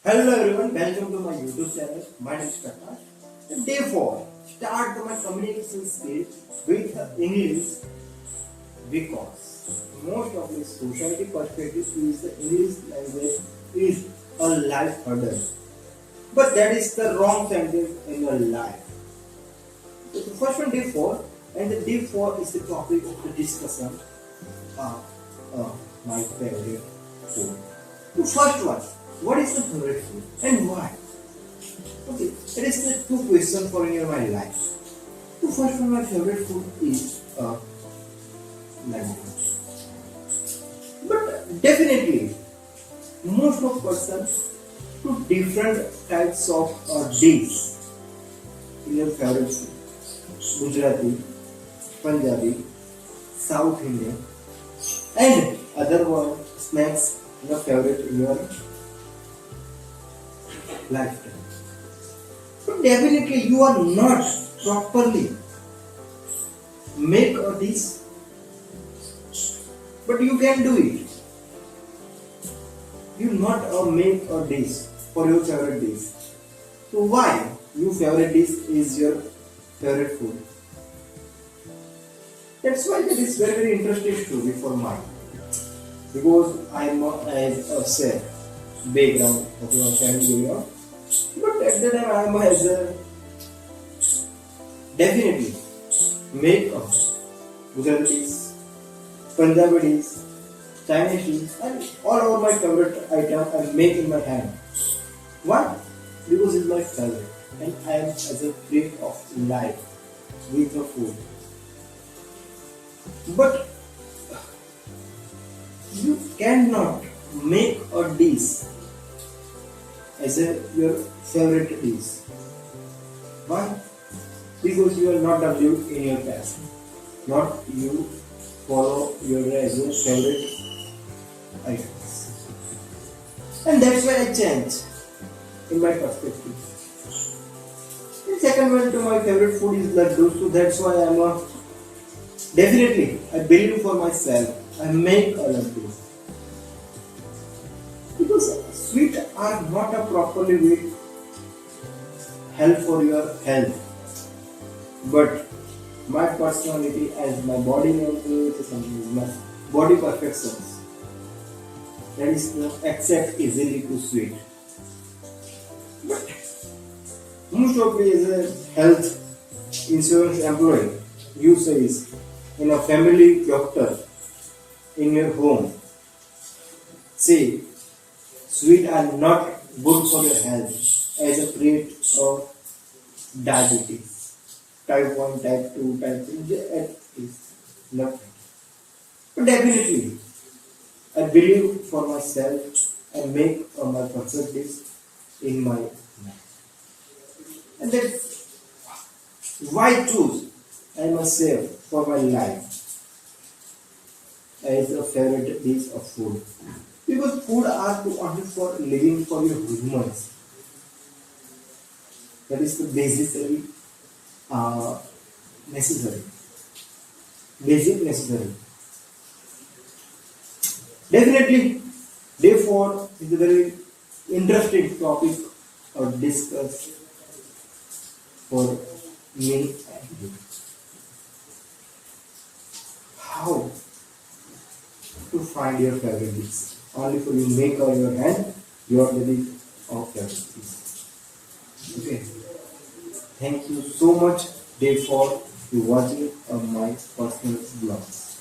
Hello everyone, welcome to my YouTube channel. My name is Prakash. Day 4. Start my communication skills with English because most of the society perspective is the English language is a life hurdle. But that is the wrong sentence in your life. So the first one, day 4, and the day 4 is the topic of the discussion. Uh, my favorite food. The first one. What is the favorite food and why? Okay, it is the two questions for in my life. The first one, my favorite food is lemon. But definitely, most of persons to different types of dish in your favorite food. Gujarati, Punjabi, South Indian, and other one snacks your favorite in your lifetime. But definitely you are not properly make a dish, but you can do it. You not make a dish for your favorite dish. So why your favorite dish is your favorite food? That's why that is very interesting story for mine. Because I am as a chef background of your family. But at the time I am as a definitely make a Gujaratis, Punjabis, Chinese and all over my favorite item I make in my hand. Why? Because it's my favorite and I am as a plate of life with the food. But you cannot make a dish as your favorite dish. Why? Because you are not developed in your past. Not you follow your as your favorite items. And that's why I change in my perspective. The second one to my favorite food is laddu, so that's why I'm a definitely I believe for myself. I make a laddu. Because sweet are not a properly way help for your health. But my personality as my body name is something my body perfections. That is not accept easily to sweet. But most of me as a health insurance employee, you say is in a family doctor in your home. Say sweet are not good for your health as a create of diabetes, type 1, type 2, type 3, it is not. But definitely, I believe for myself and make my perspectives in my life. And that's why choose I must say for my life as a favorite dish of food. Because food are to only for living for your humans. That is the basically necessary. Basic necessary. Definitely, day 4 is a very interesting topic or discuss for me and you. How to find your favorite dish? Only for you make on your hand your dish of favorite dish. Okay. Thank you so much, day 4, to watching my personal vlogs.